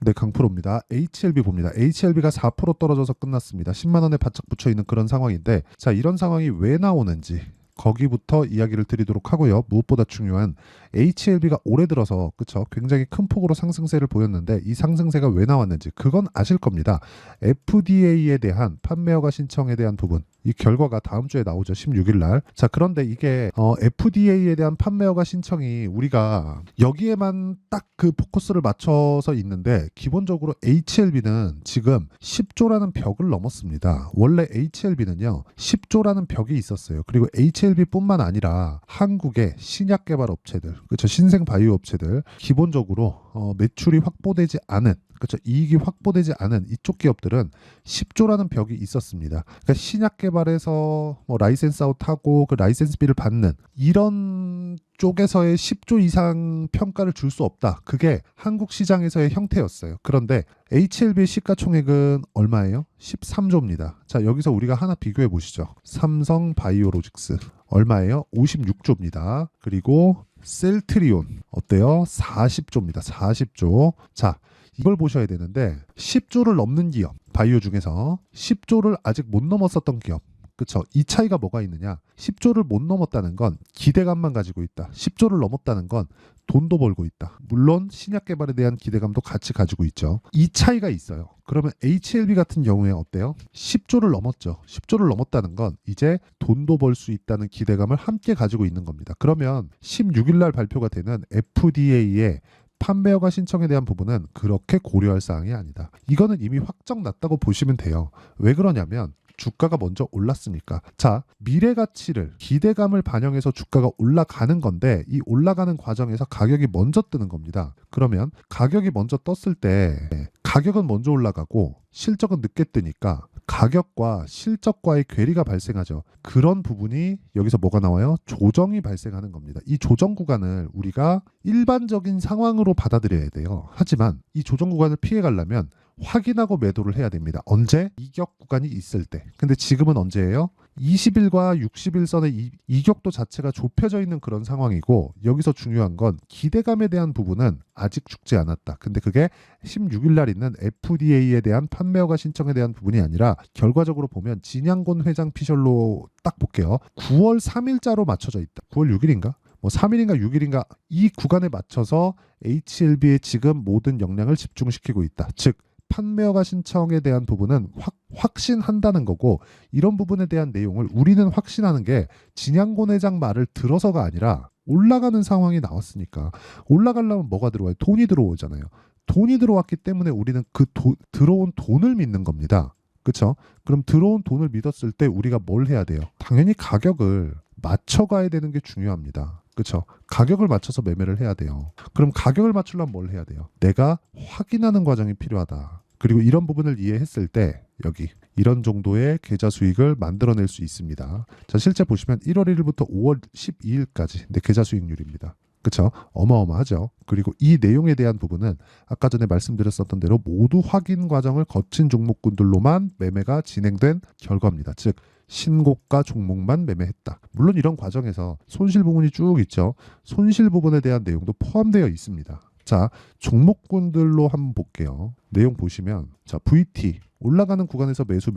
네, 강프로입니다. HLB 봅니다. HLB가 4% 떨어져서 끝났습니다. 10만 원에 바짝 붙여 있는 그런 상황인데, 자, 이런 상황이 왜 나오는지 거기부터 이야기를 드리도록 하고요. 무엇보다 중요한 HLB가 올해 들어서 그쵸? 굉장히 큰 폭으로 상승세를 보였는데 이 상승세가 왜 나왔는지 그건 아실 겁니다. FDA에 대한 판매허가 신청에 대한 부분 이 결과가 다음 주에 나오죠. 16일 날. 자, 그런데 이게 FDA에 대한 판매허가 신청이 우리가 여기에만 딱 그 포커스를 맞춰서 있는데 기본적으로 HLB는 지금 10조라는 벽을 넘었습니다. 원래 HLB는요. 10조라는 벽이 있었어요. 그리고 HLB뿐만 아니라 한국의 신약 개발 업체들, 그렇죠? 신생 바이오 업체들 기본적으로 매출이 확보되지 않은 그렇죠. 이익이 확보되지 않은 이쪽 기업들은 10조라는 벽이 있었습니다. 그러니까 신약 개발에서 뭐 라이센스 아웃하고 그 라이센스비를 받는 이런 쪽에서의 10조 이상 평가를 줄 수 없다. 그게 한국 시장에서의 형태였어요. 그런데 HLB 시가총액은 얼마예요? 13조입니다. 자, 여기서 우리가 하나 비교해 보시죠. 삼성 바이오로직스 얼마예요? 56조입니다. 그리고 셀트리온 어때요? 40조입니다. 40조. 자, 이걸 보셔야 되는데 10조를 넘는 기업, 바이오 중에서 10조를 아직 못 넘었었던 기업. 그쵸? 이 차이가 뭐가 있느냐? 10조를 못 넘었다는 건 기대감만 가지고 있다. 10조를 넘었다는 건 돈도 벌고 있다. 물론 신약 개발에 대한 기대감도 같이 가지고 있죠. 이 차이가 있어요. 그러면 HLB 같은 경우에 어때요? 10조를 넘었죠. 10조를 넘었다는 건 이제 돈도 벌 수 있다는 기대감을 함께 가지고 있는 겁니다. 그러면 16일 날 발표가 되는 FDA의 판매허가 신청에 대한 부분은 그렇게 고려할 사항이 아니다. 이거는 이미 확정 났다고 보시면 돼요. 왜 그러냐면 주가가 먼저 올랐으니까. 자, 미래 가치를 기대감을 반영해서 주가가 올라가는 건데 이 올라가는 과정에서 가격이 먼저 뜨는 겁니다. 그러면 가격이 먼저 떴을 때 가격은 먼저 올라가고 실적은 늦게 뜨니까 가격과 실적과의 괴리가 발생하죠. 그런 부분이 여기서 뭐가 나와요? 조정이 발생하는 겁니다. 이 조정 구간을 우리가 일반적인 상황으로 받아들여야 돼요. 하지만 이 조정 구간을 피해 가려면 확인하고 매도를 해야 됩니다. 언제? 이격 구간이 있을 때. 근데 지금은 언제예요? 20일과 60일 선의 이격도 자체가 좁혀져 있는 그런 상황이고 여기서 중요한 건 기대감에 대한 부분은 아직 죽지 않았다. 근데 그게 16일 날 있는 FDA에 대한 판매허가 신청에 대한 부분이 아니라 결과적으로 보면 진양곤 회장 피셜로 딱 볼게요. 9월 3일자로 맞춰져 있다. 9월 6일인가? 뭐 3일인가 6일인가 이 구간에 맞춰서 HLB의 지금 모든 역량을 집중시키고 있다. 즉 판매허가 신청에 대한 부분은 확신한다는 거고 이런 부분에 대한 내용을 우리는 확신하는 게 진양곤 회장 말을 들어서가 아니라 올라가는 상황이 나왔으니까 올라가려면 뭐가 들어와요? 돈이 들어오잖아요. 돈이 들어왔기 때문에 우리는 그 들어온 돈을 믿는 겁니다. 그렇죠? 그럼 들어온 돈을 믿었을 때 우리가 뭘 해야 돼요? 당연히 가격을 맞춰가야 되는 게 중요합니다. 그렇죠? 가격을 맞춰서 매매를 해야 돼요. 그럼 가격을 맞추려면 뭘 해야 돼요? 내가 확인하는 과정이 필요하다. 그리고 이런 부분을 이해했을 때 여기 이런 정도의 계좌 수익을 만들어낼 수 있습니다. 자, 실제 보시면 1월 1일부터 5월 12일까지 내 계좌 수익률입니다. 그렇죠? 어마어마하죠. 그리고 이 내용에 대한 부분은 아까 전에 말씀드렸었던 대로 모두 확인 과정을 거친 종목군들로만 매매가 진행된 결과입니다. 즉 신고가 종목만 매매했다. 물론 이런 과정에서 손실 부분이 쭉 있죠. 손실 부분에 대한 내용도 포함되어 있습니다. 자, 종목군들로 한번 볼게요. 내용 보시면 자, VT 올라가는 구간에서 매수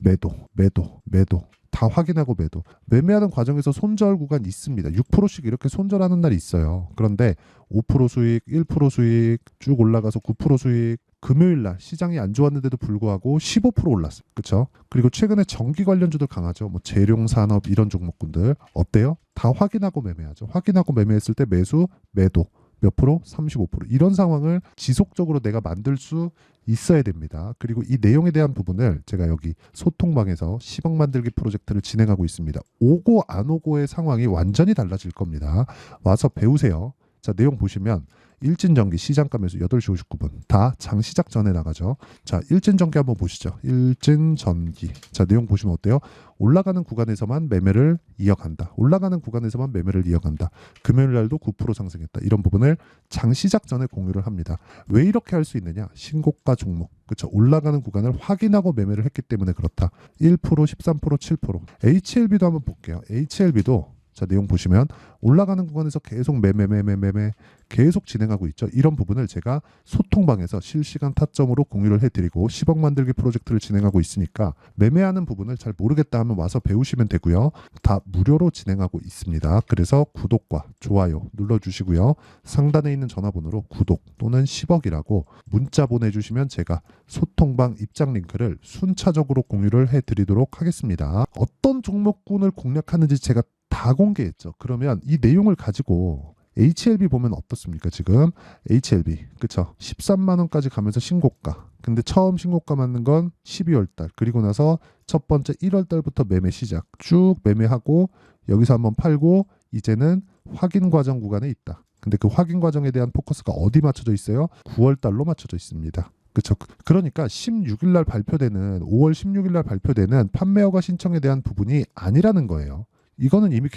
매도 다 확인하고 매도. 매매하는 과정에서 손절 구간 있습니다. 6%씩 이렇게 손절하는 날이 있어요. 그런데 5% 수익, 1% 수익 쭉 올라가서 9% 수익. 금요일 날 시장이 안 좋았는데도 불구하고 15% 올랐어요. 그렇죠? 그리고 최근에 전기 관련주들 강하죠. 뭐 재룡산업 이런 종목군들 어때요? 다 확인하고 매매하죠. 확인하고 매매했을 때 매수, 매도. 몇 프로? 35%. 이런 상황을 지속적으로 내가 만들 수 있어야 됩니다. 그리고 이 내용에 대한 부분을 제가 여기 소통방에서 10억 만들기 프로젝트를 진행하고 있습니다. 오고 안 오고의 상황이 완전히 달라질 겁니다. 와서 배우세요. 자, 내용 보시면 일진전기 시장가 매수 8시 59분 다 장 시작 전에 나가죠. 자, 일진전기 한번 보시죠. 일진전기. 자, 내용 보시면 어때요? 올라가는 구간에서만 매매를 이어간다. 올라가는 구간에서만 매매를 이어간다. 금요일 날도 9% 상승했다. 이런 부분을 장 시작 전에 공유를 합니다. 왜 이렇게 할 수 있느냐? 신고가 종목. 그렇죠. 올라가는 구간을 확인하고 매매를 했기 때문에 그렇다. 1%, 13%, 7%. HLB도 한번 볼게요. HLB도 자, 내용 보시면 올라가는 구간에서 계속 매매매매매매 계속 진행하고 있죠. 이런 부분을 제가 소통방에서 실시간 타점으로 공유를 해드리고 10억 만들기 프로젝트를 진행하고 있으니까 매매하는 부분을 잘 모르겠다 하면 와서 배우시면 되고요. 다 무료로 진행하고 있습니다. 그래서 구독과 좋아요 눌러주시고요. 상단에 있는 전화번호로 구독 또는 10억이라고 문자 보내주시면 제가 소통방 입장 링크를 순차적으로 공유를 해드리도록 하겠습니다. 어떤 종목군을 공략하는지 제가 다 공개했죠. 그러면 이 내용을 가지고 HLB 보면 어떻습니까? 지금 HLB 그쵸? 13만 원까지 가면서 신고가. 근데 처음 신고가 맞는 건 12월 달. 그리고 나서 첫 번째 1월 달부터 매매 시작. 쭉 매매하고 여기서 한번 팔고 이제는 확인 과정 구간에 있다. 근데 그 확인 과정에 대한 포커스가 어디 맞춰져 있어요? 9월 달로 맞춰져 있습니다. 그렇죠. 그러니까 16일 날 발표되는 5월 16일 날 발표되는 판매 허가 신청에 대한 부분이 아니라는 거예요. 이거는 이미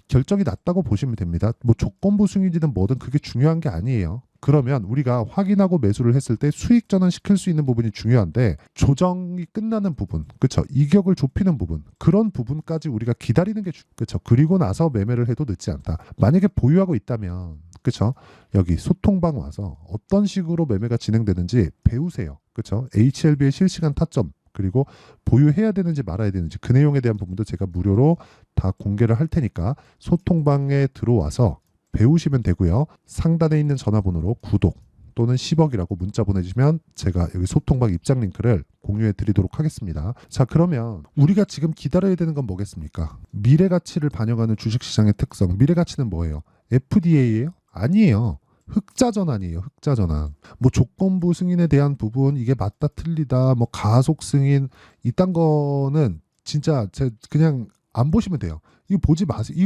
결정이 났다고 보시면 됩니다. 뭐 조건부 승인이든 뭐든 그게 중요한 게 아니에요. 그러면 우리가 확인하고 매수를 했을 때 수익 전환 시킬 수 있는 부분이 중요한데 조정이 끝나는 부분, 그렇죠? 이격을 좁히는 부분, 그런 부분까지 우리가 기다리는 게 그렇죠. 그리고 나서 매매를 해도 늦지 않다. 만약에 보유하고 있다면 그렇죠? 여기 소통방 와서 어떤 식으로 매매가 진행되는지 배우세요. 그렇죠? HLB의 실시간 타점 그리고 보유해야 되는지 말아야 되는지 그 내용에 대한 부분도 제가 무료로 다 공개를 할 테니까 소통방에 들어와서 배우시면 되고요. 상단에 있는 전화번호로 구독 또는 10억이라고 문자 보내주시면 제가 여기 소통방 입장 링크를 공유해 드리도록 하겠습니다. 자, 그러면 우리가 지금 기다려야 되는 건 뭐겠습니까? 미래 가치를 반영하는 주식시장의 특성. 미래 가치는 뭐예요? FDA예요? 아니에요. 흑자 전환이에요. 흑자 전환. 뭐 조건부 승인에 대한 부분 이게 맞다 틀리다 뭐 가속 승인 이딴 거는 진짜 그냥 안 보시면 돼요. 이거 보지 마세요.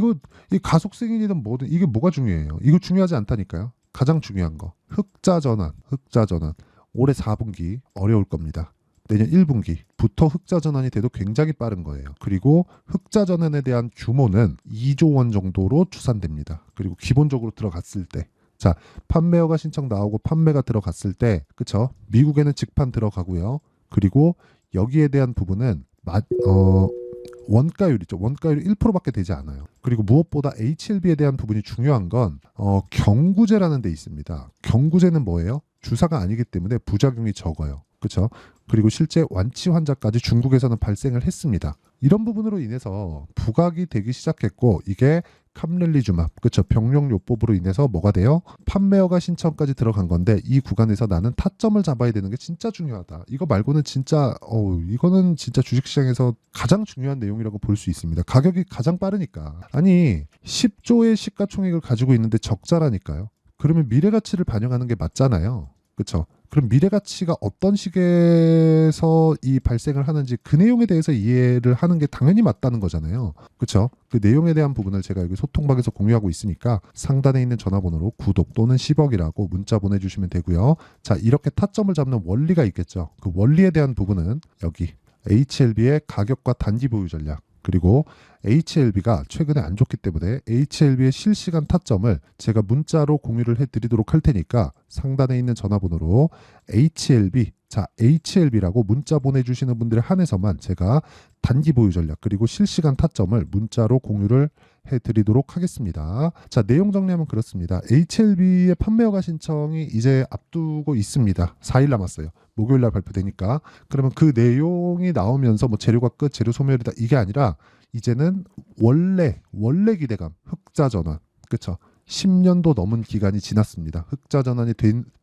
이 가속 승인이든 뭐든 이게 뭐가 중요해요. 이거 중요하지 않다니까요. 가장 중요한 거. 흑자 전환. 흑자 전환. 올해 4분기 어려울 겁니다. 내년 1분기부터 흑자 전환이 돼도 굉장히 빠른 거예요. 그리고 흑자 전환에 대한 규모는 2조 원 정도로 추산됩니다. 그리고 기본적으로 들어갔을 때 자, 판매 허가 신청 나오고 판매가 들어갔을 때 그쵸? 미국에는 직판 들어가고요. 그리고 여기에 대한 부분은 원가율이죠. 원가율이 1%밖에 되지 않아요. 그리고 무엇보다 HLB에 대한 부분이 중요한 건 경구제라는 데 있습니다. 경구제는 뭐예요? 주사가 아니기 때문에 부작용이 적어요. 그렇죠? 그리고 실제 완치 환자까지 중국에서는 발생을 했습니다. 이런 부분으로 인해서 부각이 되기 시작했고 이게 캄렐리주맙, 그렇죠? 병용요법으로 인해서 뭐가 돼요? 판매허가 신청까지 들어간 건데 이 구간에서 나는 타점을 잡아야 되는 게 진짜 중요하다. 이거 말고는 진짜 이거는 진짜 주식시장에서 가장 중요한 내용이라고 볼 수 있습니다. 가격이 가장 빠르니까. 아니 10조의 시가총액을 가지고 있는데 적자라니까요. 그러면 미래 가치를 반영하는 게 맞잖아요. 그렇죠? 그럼 미래 가치가 어떤 식에서 이 발생을 하는지 그 내용에 대해서 이해를 하는 게 당연히 맞다는 거잖아요. 그렇죠? 그 내용에 대한 부분을 제가 여기 소통방에서 공유하고 있으니까 상단에 있는 전화번호로 구독 또는 10억이라고 문자 보내주시면 되고요. 자, 이렇게 타점을 잡는 원리가 있겠죠. 그 원리에 대한 부분은 여기 HLB의 가격과 단기 보유 전략 그리고 HLB가 최근에 안 좋기 때문에 HLB의 실시간 타점을 제가 문자로 공유를 해드리도록 할 테니까 상단에 있는 전화번호로 HLB, 자 HLB라고 문자 보내주시는 분들에 한해서만 제가 단기 보유 전략 그리고 실시간 타점을 문자로 공유를 해드리도록 하겠습니다. 자, 내용 정리하면 그렇습니다. HLB의 판매 허가 신청이 이제 앞두고 있습니다. 4일 남았어요. 목요일 날 발표되니까. 그러면 그 내용이 나오면서 뭐 재료가 끝, 재료 소멸이다 이게 아니라 이제는 원래 기대감, 흑자 전환, 그렇죠? 10년도 넘은 기간이 지났습니다. 흑자 전환이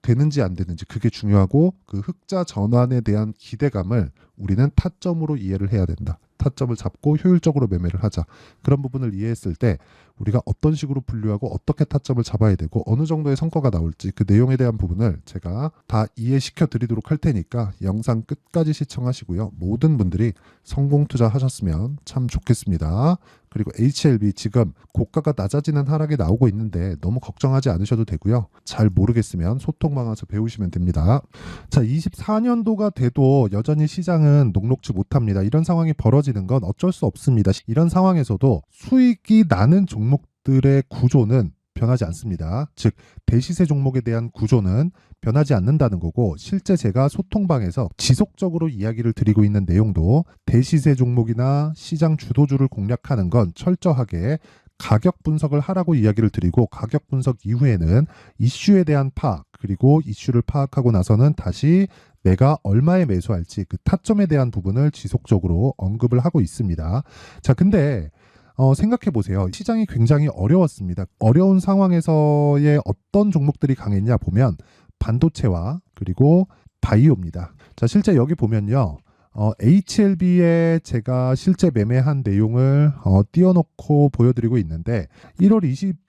되는지 안 되는지 그게 중요하고 그 흑자 전환에 대한 기대감을 우리는 타점으로 이해를 해야 된다. 타점을 잡고 효율적으로 매매를 하자. 그런 부분을 이해했을 때 우리가 어떤 식으로 분류하고 어떻게 타점을 잡아야 되고 어느 정도의 성과가 나올지 그 내용에 대한 부분을 제가 다 이해시켜 드리도록 할 테니까 영상 끝까지 시청하시고요. 모든 분들이 성공 투자하셨으면 참 좋겠습니다. 그리고 HLB 지금 고가가 낮아지는 하락이 나오고 있는데 너무 걱정하지 않으셔도 되고요. 잘 모르겠으면 소통방 와서 배우시면 됩니다. 자, 24년도가 돼도 여전히 시장은 녹록지 못합니다. 이런 상황이 벌어지는 건 어쩔 수 없습니다. 이런 상황에서도 수익이 나는 종목들의 구조는 변하지 않습니다. 즉 대시세 종목에 대한 구조는 변하지 않는다는 거고 실제 제가 소통방에서 지속적으로 이야기를 드리고 있는 내용도 대시세 종목이나 시장 주도주를 공략하는 건 철저하게 가격 분석을 하라고 이야기를 드리고 가격 분석 이후에는 이슈에 대한 파악 그리고 이슈를 파악하고 나서는 다시 내가 얼마에 매수할지 그 타점에 대한 부분을 지속적으로 언급을 하고 있습니다. 자, 근데 생각해 보세요. 시장이 굉장히 어려웠습니다. 어려운 상황에서의 어떤 종목들이 강했냐 보면 반도체와 그리고 바이오입니다. 자, 실제 여기 보면요. HLB에 제가 실제 매매한 내용을 띄워놓고 보여드리고 있는데 1월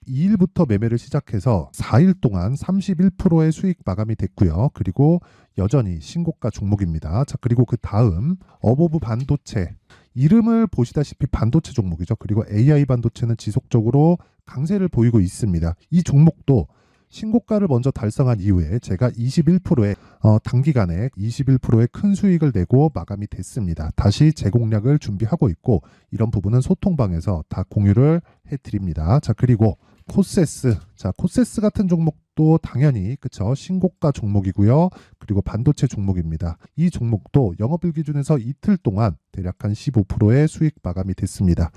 22일부터 매매를 시작해서 4일 동안 31%의 수익 마감이 됐고요. 그리고 여전히 신고가 종목입니다. 자, 그리고 그 다음 어보브 반도체 이름을 보시다시피 반도체 종목이죠. 그리고 AI 반도체는 지속적으로 강세를 보이고 있습니다. 이 종목도 신고가를 먼저 달성한 이후에 제가 21%의 단기간에 21%의 큰 수익을 내고 마감이 됐습니다. 다시 재공략을 준비하고 있고 이런 부분은 소통방에서 다 공유를 해드립니다. 자, 그리고 코세스. 자, 코세스 같은 종목도 당연히 그쵸 신고가 종목이고요. 그리고 반도체 종목입니다. 이 종목도 영업일 기준에서 이틀 동안 대략 한 15%의 수익 마감이 됐습니다.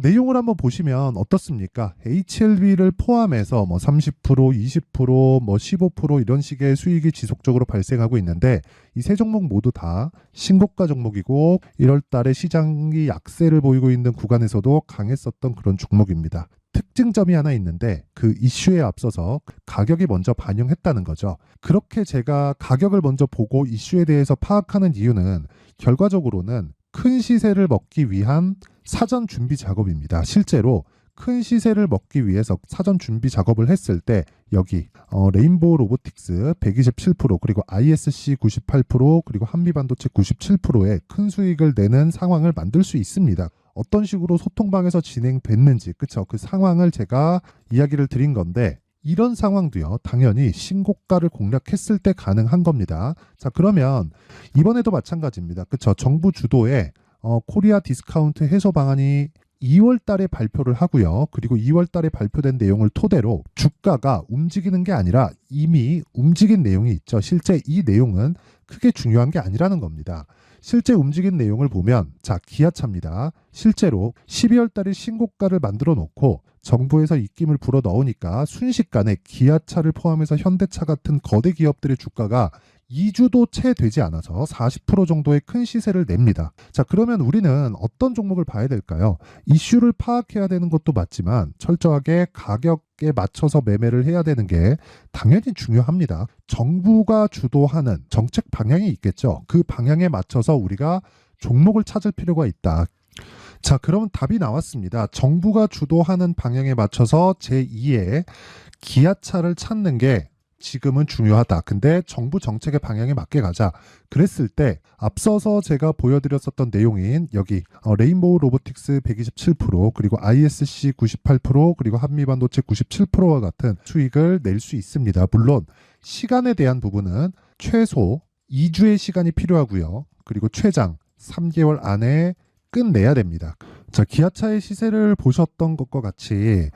내용을 한번 보시면 어떻습니까? HLB를 포함해서 뭐 30%, 20%, 뭐 15% 이런 식의 수익이 지속적으로 발생하고 있는데 이 세 종목 모두 다 신고가 종목이고 1월 달에 시장이 약세를 보이고 있는 구간에서도 강했었던 그런 종목입니다. 특징점이 하나 있는데 그 이슈에 앞서서 가격이 먼저 반영했다는 거죠. 그렇게 제가 가격을 먼저 보고 이슈에 대해서 파악하는 이유는 결과적으로는 큰 시세를 먹기 위한 사전 준비 작업입니다. 실제로 큰 시세를 먹기 위해서 사전 준비 작업을 했을 때 여기 레인보우 로보틱스 127% 그리고 ISC 98% 그리고 한미반도체 97%의 큰 수익을 내는 상황을 만들 수 있습니다. 어떤 식으로 소통방에서 진행됐는지 그쵸 그 상황을 제가 이야기를 드린 건데 이런 상황도요 당연히 신고가를 공략했을 때 가능한 겁니다. 자, 그러면 이번에도 마찬가지입니다. 그쵸 정부 주도의 코리아 디스카운트 해소 방안이 2월 달에 발표를 하고요. 그리고 2월 달에 발표된 내용을 토대로 주가가 움직이는 게 아니라 이미 움직인 내용이 있죠. 실제 이 내용은 크게 중요한 게 아니라는 겁니다. 실제 움직인 내용을 보면 자, 기아차입니다. 실제로 12월 달에 신고가를 만들어 놓고 정부에서 입김을 불어 넣으니까 순식간에 기아차를 포함해서 현대차 같은 거대 기업들의 주가가 2주도 채 되지 않아서 40% 정도의 큰 시세를 냅니다. 자, 그러면 우리는 어떤 종목을 봐야 될까요? 이슈를 파악해야 되는 것도 맞지만 철저하게 가격에 맞춰서 매매를 해야 되는 게 당연히 중요합니다. 정부가 주도하는 정책 방향이 있겠죠. 그 방향에 맞춰서 우리가 종목을 찾을 필요가 있다. 자, 그러면 답이 나왔습니다. 정부가 주도하는 방향에 맞춰서 제2의 기아차를 찾는 게 지금은 중요하다. 근데 정부 정책의 방향에 맞게 가자. 그랬을 때 앞서서 제가 보여드렸었던 내용인 여기 레인보우 로보틱스 127% 그리고 ISC 98% 그리고 한미반도체 97%와 같은 수익을 낼 수 있습니다. 물론 시간에 대한 부분은 최소 2주의 시간이 필요하고요. 그리고 최장 3개월 안에 끝내야 됩니다. 자, 기아차의 시세를 보셨던 것과 같이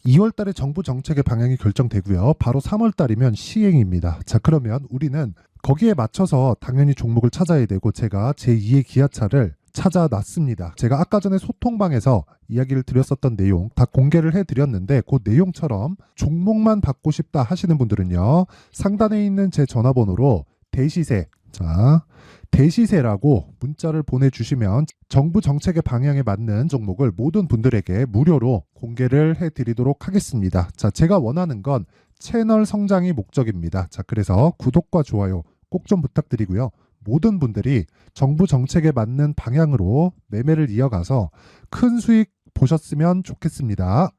2월 달에 정부 정책의 방향이 결정되고요. 바로 3월 달이면 시행입니다. 자, 그러면 우리는 거기에 맞춰서 당연히 종목을 찾아야 되고 제가 제2의 기아차를 찾아놨습니다. 제가 아까 전에 소통방에서 이야기를 드렸었던 내용 다 공개를 해드렸는데 그 내용처럼 종목만 받고 싶다 하시는 분들은요. 상단에 있는 제 전화번호로 대시세 자 대시세라고 문자를 보내주시면 정부 정책의 방향에 맞는 종목을 모든 분들에게 무료로 공개를 해드리도록 하겠습니다. 자, 제가 원하는 건 채널 성장이 목적입니다. 자, 그래서 구독과 좋아요 꼭 좀 부탁드리고요. 모든 분들이 정부 정책에 맞는 방향으로 매매를 이어가서 큰 수익 보셨으면 좋겠습니다.